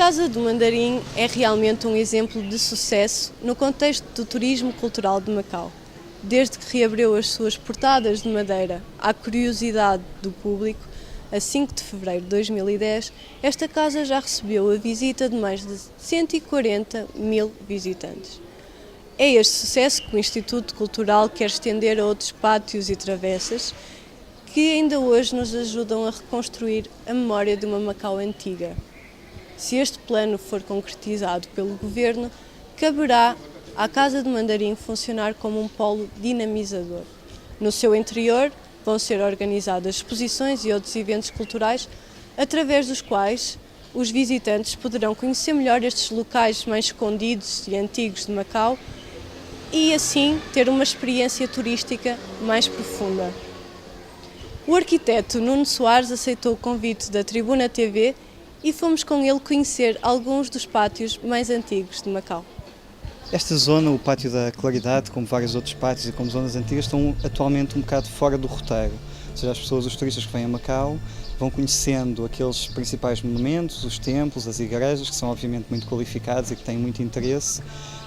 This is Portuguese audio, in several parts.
Casa do Mandarim é realmente um exemplo de sucesso no contexto do turismo cultural de Macau. Desde que reabriu as suas portadas de madeira à curiosidade do público, a 5 de fevereiro de 2010, esta casa já recebeu a visita de mais de 140 mil visitantes. É este sucesso que o Instituto Cultural quer estender a outros pátios e travessas que ainda hoje nos ajudam a reconstruir a memória de uma Macau antiga. Se este plano for concretizado pelo Governo, caberá à Casa do Mandarim funcionar como um polo dinamizador. No seu interior vão ser organizadas exposições e outros eventos culturais, através dos quais os visitantes poderão conhecer melhor estes locais mais escondidos e antigos de Macau e, assim, ter uma experiência turística mais profunda. O arquiteto Nuno Soares aceitou o convite da Tribuna TV e fomos com ele conhecer alguns dos pátios mais antigos de Macau. Esta zona, o Pátio da Claridade, como vários outros pátios e como zonas antigas, estão atualmente um bocado fora do roteiro. Ou seja, as pessoas, os turistas que vêm a Macau, vão conhecendo aqueles principais monumentos, os templos, as igrejas, que são obviamente muito qualificados e que têm muito interesse,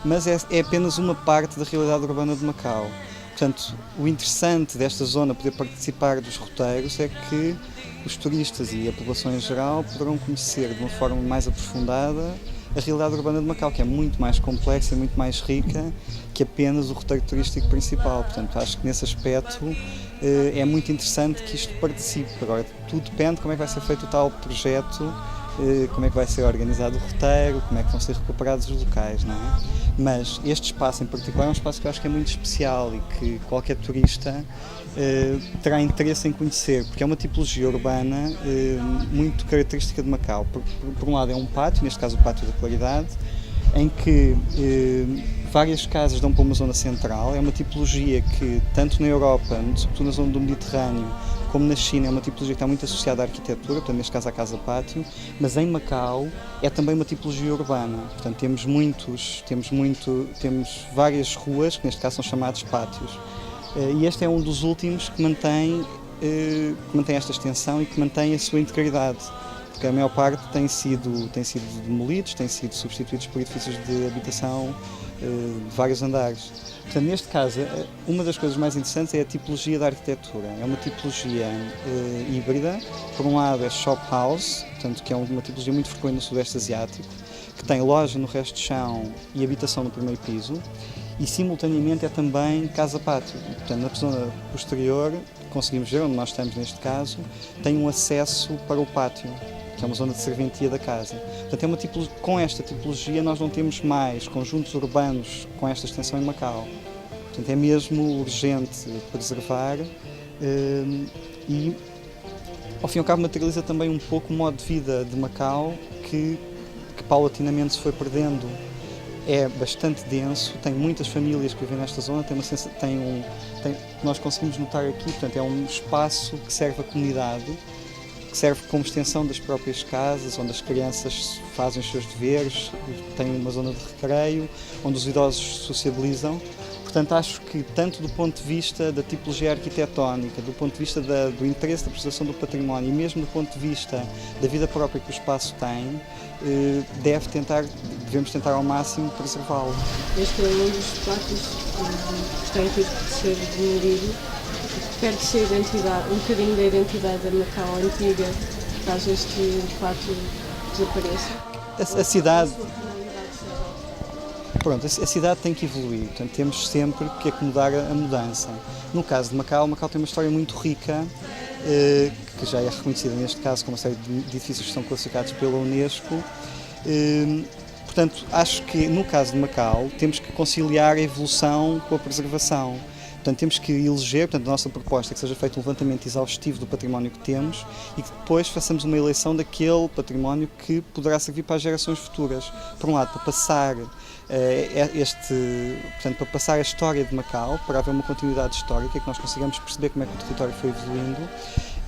mas é apenas uma parte da realidade urbana de Macau. Portanto, o interessante desta zona poder participar dos roteiros é que os turistas e a população em geral poderão conhecer de uma forma mais aprofundada a realidade urbana de Macau, que é muito mais complexa e muito mais rica que apenas o roteiro turístico principal. Portanto, acho que nesse aspecto é muito interessante que isto participe. Agora, tudo depende de como é que vai ser feito o tal projeto, como é que vai ser organizado o roteiro, como é que vão ser recuperados os locais, não é? Mas este espaço em particular é um espaço que eu acho que é muito especial e que qualquer turista terá interesse em conhecer, porque é uma tipologia urbana muito característica de Macau. Por um lado é um pátio, neste caso o Pátio da Claridade, em que várias casas dão para uma zona central. É uma tipologia que, tanto na Europa, sobretudo na zona do Mediterrâneo, como na China, é uma tipologia que está muito associada à arquitetura, portanto, neste caso à casa-pátio, mas em Macau é também uma tipologia urbana. Portanto, temos várias ruas, que neste caso são chamados pátios. E este é um dos últimos que mantém esta extensão e que mantém a sua integridade, porque a maior parte tem sido demolidos, têm sido substituídos por edifícios de habitação de vários andares. Portanto, neste caso, uma das coisas mais interessantes é a tipologia da arquitetura. É uma tipologia híbrida. Por um lado é shop house, portanto, que é uma tipologia muito frequente no Sudeste Asiático, que tem loja no resto do chão e habitação no primeiro piso, e simultaneamente é também casa-pátio. Portanto, na zona posterior, conseguimos ver, onde nós estamos neste caso, tem um acesso para o pátio, que é uma zona de serventia da casa. Portanto, com esta tipologia nós não temos mais conjuntos urbanos com esta extensão em Macau. Portanto, é mesmo urgente preservar e, ao fim e ao cabo, materializa também um pouco o modo de vida de Macau que paulatinamente se foi perdendo. É bastante denso, tem muitas famílias que vivem nesta zona, nós conseguimos notar aqui, portanto, é um espaço que serve à comunidade, que serve como extensão das próprias casas, onde as crianças fazem os seus deveres, tem uma zona de recreio, onde os idosos sociabilizam. Portanto, acho que tanto do ponto de vista da tipologia arquitetónica, do ponto de vista do interesse da preservação do património e mesmo do ponto de vista da vida própria que o espaço tem, devemos tentar ao máximo preservá-lo. Este é um dos pátios que está em risco de ser demolido. Perde-se um bocadinho da identidade da Macau antiga, caso este pátio desapareça? A cidade tem que evoluir, portanto temos sempre que acomodar a mudança. No caso de Macau tem uma história muito rica, que já é reconhecida neste caso como uma série de edifícios que são classificados pela Unesco. Portanto, acho que no caso de Macau temos que conciliar a evolução com a preservação. Portanto, temos que eleger, portanto, a nossa proposta é que seja feito um levantamento exaustivo do património que temos e que depois façamos uma eleição daquele património que poderá servir para as gerações futuras. Por um lado, para passar para passar a história de Macau, para haver uma continuidade histórica, que nós consigamos perceber como é que o território foi evoluindo,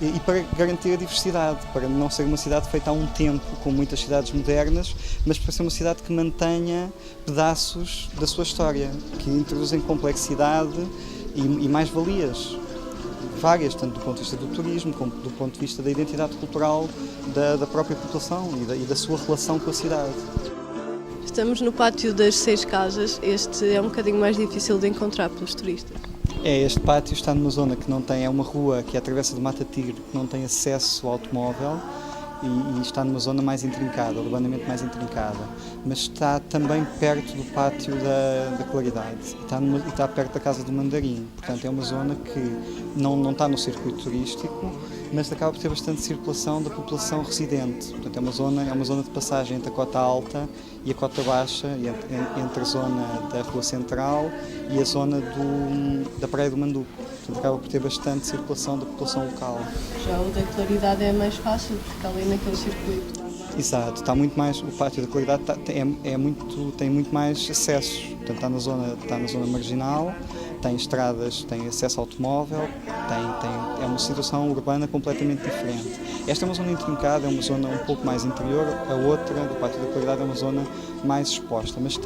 e para garantir a diversidade, para não ser uma cidade feita há um tempo, como muitas cidades modernas, mas para ser uma cidade que mantenha pedaços da sua história, que introduzem complexidade e mais-valias. várias, tanto do ponto de vista do turismo, como do ponto de vista da identidade cultural da própria população e da sua relação com a cidade. Estamos no pátio das 6 casas, este é um bocadinho mais difícil de encontrar pelos turistas. Este pátio está numa zona que não tem, é uma rua que é a Travessa de Mata Tigre, que não tem acesso ao automóvel e está numa zona mais intrincada, urbanamente mais intrincada, mas está também perto do pátio da Claridade e está perto da Casa do Mandarim, portanto é uma zona que não está no circuito turístico, mas acaba por ter bastante circulação da população residente, portanto é uma zona de passagem entre a Cota Alta e a Cota Baixa, entre a zona da Rua Central e a zona da Praia do Manduco. Portanto, acaba por ter bastante circulação da população local. Já o da Claridade é mais fácil, porque ali naquele circuito. Exato, está muito mais, o Pátio da Claridade tem muito mais acessos, portanto está na zona marginal, tem estradas, tem acesso ao automóvel, é uma situação urbana completamente diferente. Esta é uma zona intrincada, é uma zona um pouco mais interior, a outra, do Pátio da Claridade, é uma zona mais exposta, mas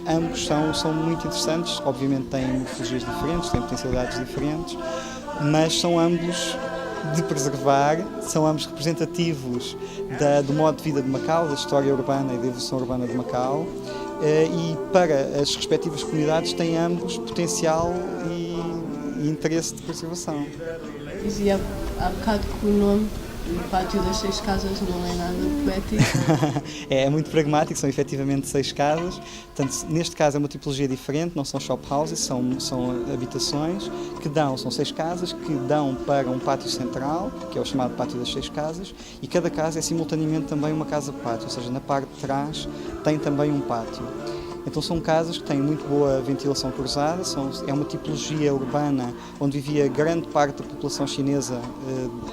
ambos são muito interessantes, obviamente têm morfologias diferentes, têm potencialidades diferentes, mas são ambos de preservar, são ambos representativos do modo de vida de Macau, da história urbana e da evolução urbana de Macau, e para as respectivas comunidades têm ambos potencial e interesse de preservação. Dizia há bocado que o nome do Pátio das 6 Casas não é nada poético. É muito pragmático, são efetivamente 6 casas. Portanto, neste caso é uma tipologia diferente, não são shop houses, são habitações são 6 casas que dão para um pátio central, que é o chamado Pátio das 6 Casas, e cada casa é simultaneamente também uma casa-pátio, ou seja, na parte de trás tem também um pátio. Então são casas que têm muito boa ventilação cruzada, é uma tipologia urbana onde vivia grande parte da população chinesa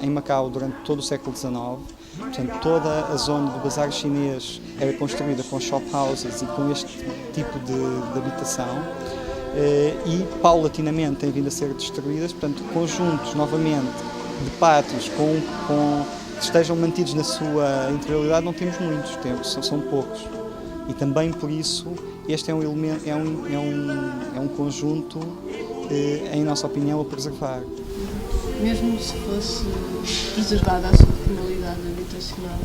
em Macau durante todo o século XIX. Portanto, toda a zona do bazar chinês era construída com shop houses e com este tipo de habitação. E paulatinamente têm vindo a ser destruídas, portanto, conjuntos novamente de pátios que estejam mantidos na sua interioridade não temos muitos, são poucos. E também por isso este é um elemento, é um conjunto, em nossa opinião, a preservar. Mesmo se fosse preservada a sua finalidade habitacional,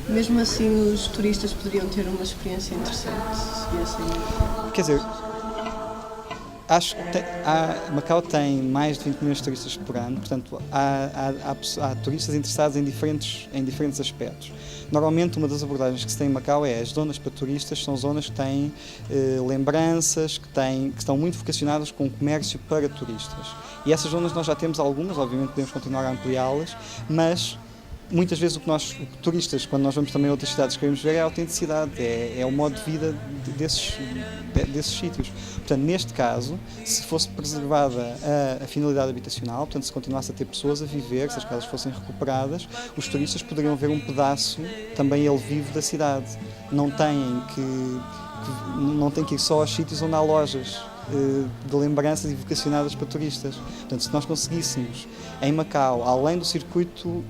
mesmo assim os turistas poderiam ter uma experiência interessante se viessem. Quer dizer, acho que Macau tem mais de 20 milhões de turistas por ano, portanto há turistas interessados em diferentes aspectos. Normalmente uma das abordagens que se tem em Macau é as zonas para turistas, são zonas que têm lembranças, que estão muito vocacionadas com o comércio para turistas. E essas zonas nós já temos algumas, obviamente podemos continuar a ampliá-las, mas muitas vezes o que turistas, quando nós vamos também a outras cidades, queremos ver é a autenticidade, é o modo de vida desses sítios. Portanto, neste caso, se fosse preservada a finalidade habitacional, portanto, se continuasse a ter pessoas a viver, se as casas fossem recuperadas, os turistas poderiam ver um pedaço, também ele vivo, da cidade. Não têm que ir só aos sítios onde há lojas de lembranças e vocacionadas para turistas. Portanto, se nós conseguíssemos, em Macau, além do circuito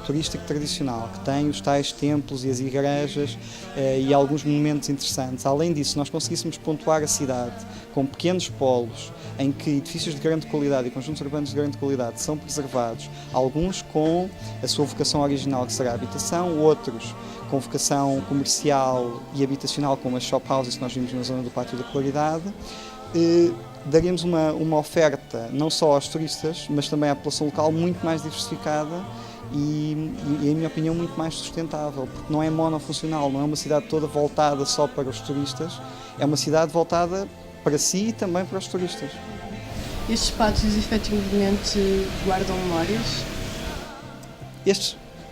turístico tradicional, que tem os tais templos e as igrejas e alguns monumentos interessantes, além disso, nós conseguíssemos pontuar a cidade com pequenos polos em que edifícios de grande qualidade e conjuntos urbanos de grande qualidade são preservados, alguns com a sua vocação original, que será a habitação, outros com vocação comercial e habitacional, como as shop houses que nós vimos na zona do Pátio da Claridade, daríamos uma oferta não só aos turistas, mas também à população local muito mais diversificada e, em minha opinião, muito mais sustentável, porque não é monofuncional, não é uma cidade toda voltada só para os turistas, é uma cidade voltada para si e também para os turistas. Estes pátios efetivamente guardam memórias?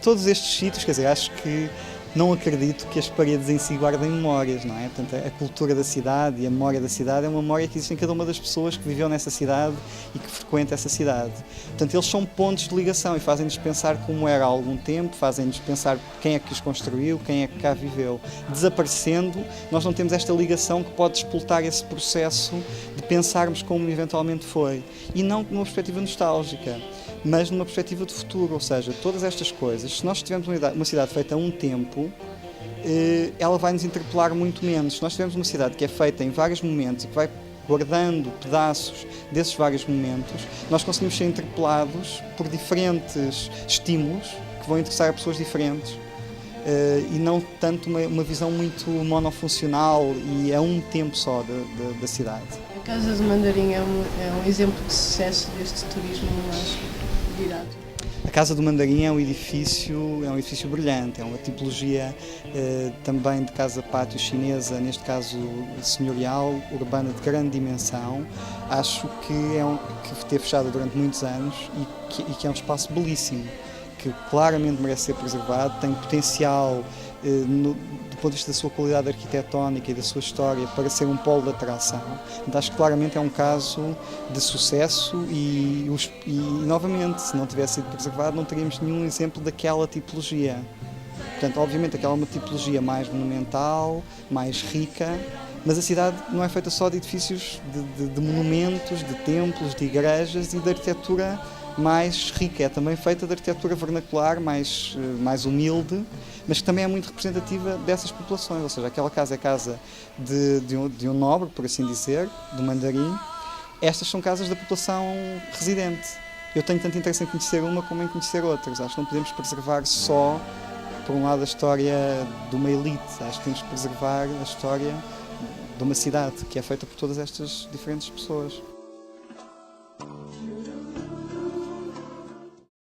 Todos estes sítios, quer dizer, acho que não acredito que as paredes em si guardem memórias, não é? Portanto, a cultura da cidade e a memória da cidade é uma memória que existe em cada uma das pessoas que viveu nessa cidade e que frequenta essa cidade. Portanto, eles são pontos de ligação e fazem-nos pensar como era há algum tempo, fazem-nos pensar quem é que os construiu, quem é que cá viveu. Desaparecendo, nós não temos esta ligação que pode despoltar esse processo de pensarmos como eventualmente foi. E não numa perspectiva nostálgica, mas numa perspectiva de futuro, ou seja, todas estas coisas, se nós tivermos uma cidade feita a um tempo, ela vai nos interpelar muito menos. Se nós tivermos uma cidade que é feita em vários momentos e que vai guardando pedaços desses vários momentos, nós conseguimos ser interpelados por diferentes estímulos que vão interessar a pessoas diferentes. E não tanto uma visão muito monofuncional e a um tempo só da cidade. A Casa do Mandarim é um exemplo de sucesso deste turismo mais virado. A Casa do Mandarim é um edifício brilhante, é uma tipologia também de casa-pátio chinesa, neste caso senhorial, urbana de grande dimensão. Acho que teve fechada durante muitos anos e que é um espaço belíssimo, que claramente merece ser preservado, tem potencial do ponto de vista da sua qualidade arquitetónica e da sua história para ser um polo de atração. Então, acho que claramente é um caso de sucesso e novamente, se não tivesse sido preservado, não teríamos nenhum exemplo daquela tipologia. Portanto, obviamente, aquela é uma tipologia mais monumental, mais rica, mas a cidade não é feita só de edifícios, de monumentos, de templos, de igrejas e de arquitetura mais rica, é também feita de arquitetura vernacular, mais humilde, mas que também é muito representativa dessas populações, ou seja, aquela casa é casa de um nobre, por assim dizer, do Mandarim. Estas são casas da população residente. Eu tenho tanto interesse em conhecer uma como em conhecer outras. Acho que não podemos preservar só, por um lado, a história de uma elite. Acho que temos que preservar a história de uma cidade que é feita por todas estas diferentes pessoas.